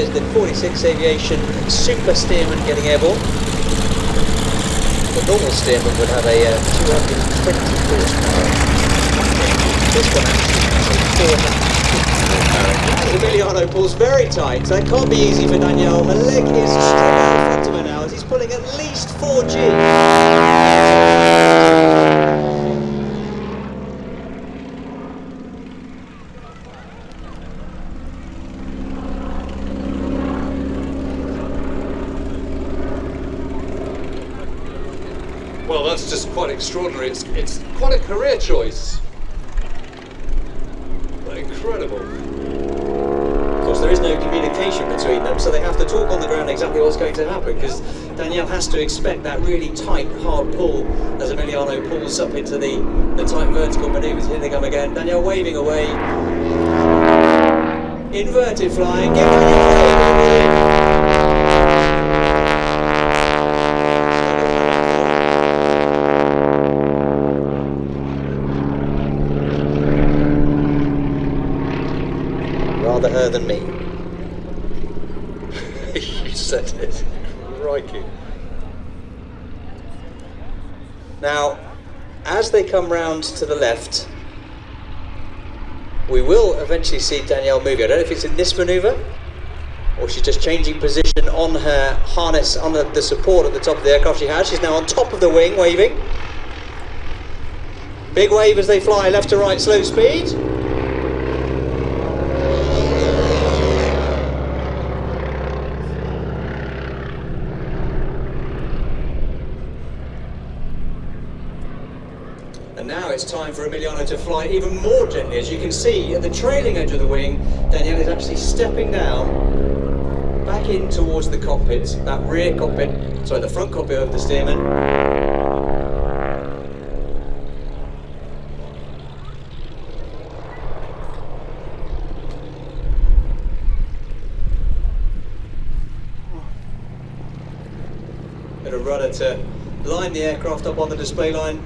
is the 46 Aviation Super Steerman getting airborne. The normal Steerman would have a 220 horsepower. This one actually has a 450 horsepower. Emiliano pulls very tight, so that can't be easy for Daniel. Her leg is straight out in front of her now as he's pulling at least 4G. Well, that's just quite extraordinary. It's quite a career choice. Incredible. Of course, there is no communication between them, so they have to talk on the ground exactly what's going to happen, because Danielle has to expect that really tight, hard pull as Emiliano pulls up into the tight vertical manoeuvres. Here they come again. Danielle waving away. Inverted flying. Give Danielle rather her than me. You said it. Crikey. Now, as they come round to the left, we will eventually see Danielle moving. I don't know if it's in this manoeuvre, or she's just changing position on her harness, on the support at the top of the aircraft she has. She's now on top of the wing, waving. Big wave as they fly left to right, slow speed. And now it's time for Emiliano to fly even more gently. As you can see, at the trailing edge of the wing, Danielle is actually stepping down back in towards the cockpit, that rear cockpit, sorry, the front cockpit of the Steerman. Bit of rudder to line the aircraft up on the display line.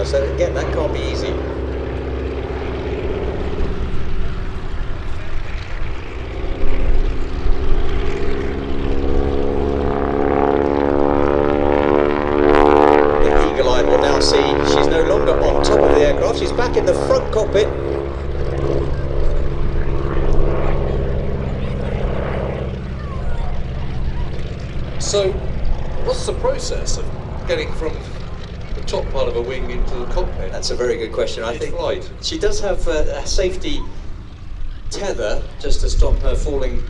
So again, that can't be easy. The eagle-eyed will now see she's no longer on top of the aircraft, she's back in the front cockpit. So, what's the process of getting from the top part of a wing into the cockpit? That's a very good question. I think flight. She does have a safety tether just to stop her falling,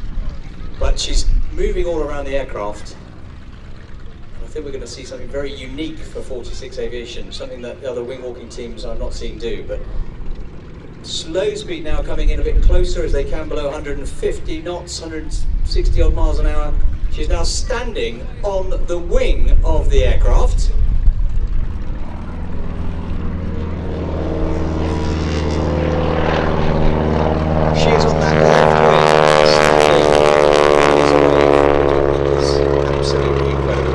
but she's moving all around the aircraft. I think we're going to see something very unique for 46 Aviation, something that the other wing walking teams I've not seen do. But slow speed now coming in a bit closer as they can below 150 knots, 160 odd miles an hour. She's now standing on the wing of the aircraft. She is on that left wing, which is absolutely incredible.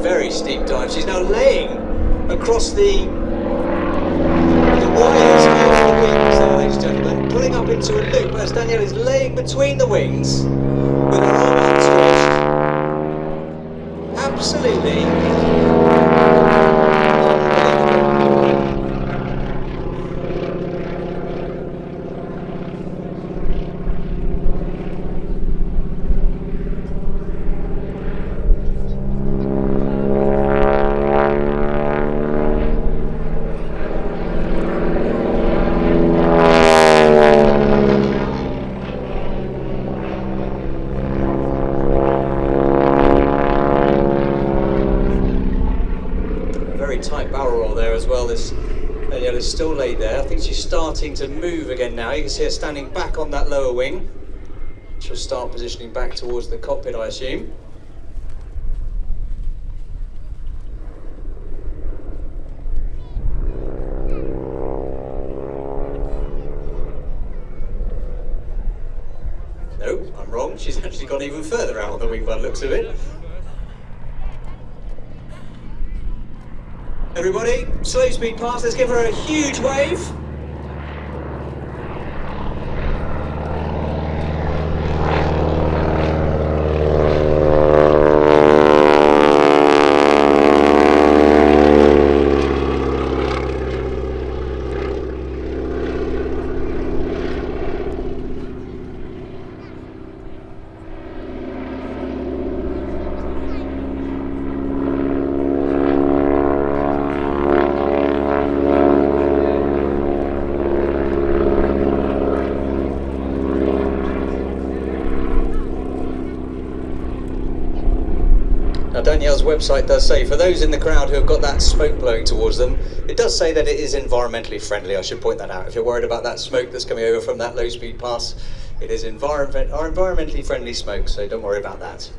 Very steep dive. She's now laying across the wires of the wings there, ladies and gentlemen, pulling up into a loop as Danielle is laying between the wings with her arm outstretched. Absolutely there. I think she's starting to move again now. You can see her standing back on that lower wing. She'll start positioning back towards the cockpit, I assume. No, I'm wrong. She's actually gone even further out on the wing by the looks of it. Everybody, slow speed pass. Let's give her a huge wave. Now Danielle's website does say, for those in the crowd who have got that smoke blowing towards them, it does say that it is environmentally friendly. I should point that out. If you're worried about that smoke that's coming over from that low speed pass, it is environmentally friendly smoke, so don't worry about that.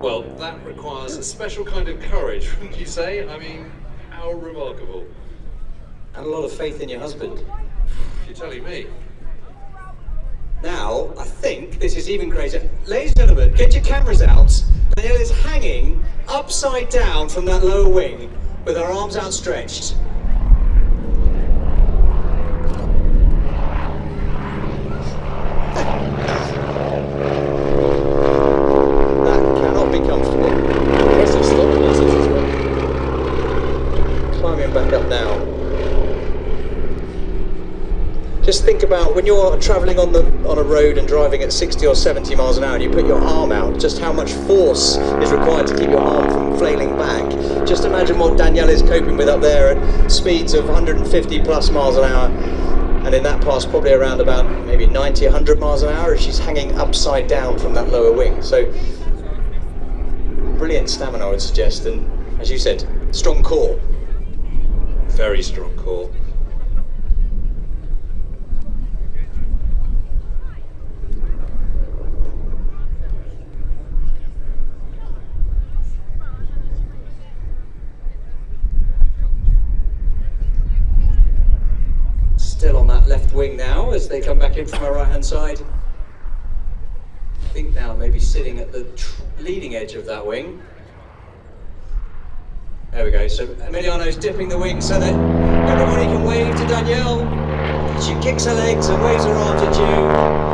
Well, that requires a special kind of courage, wouldn't you say? I mean, how remarkable. And a lot of faith in your husband. You're telling me. Now, I think this is even greater. Ladies and gentlemen, get your cameras out. Danielle is hanging upside down from that lower wing with her arms outstretched. That cannot be comfortable. Impressive stop process as well. Climbing back up now. Just think about when you're travelling on a road and driving at 60 or 70 miles an hour and you put your arm out, just how much force is required to keep your arm from flailing back. Just imagine what Danielle is coping with up there at speeds of 150 plus miles an hour, and in that pass probably around about maybe 90, 100 miles an hour if she's hanging upside down from that lower wing. So brilliant stamina, I would suggest, and as you said, strong core. Very strong core. Still on that left wing now as they come back in from our right hand side. I think now maybe sitting at the leading edge of that wing. There we go, so Emiliano's dipping the wing so that everybody can wave to Danielle. She kicks her legs and waves her arms at you.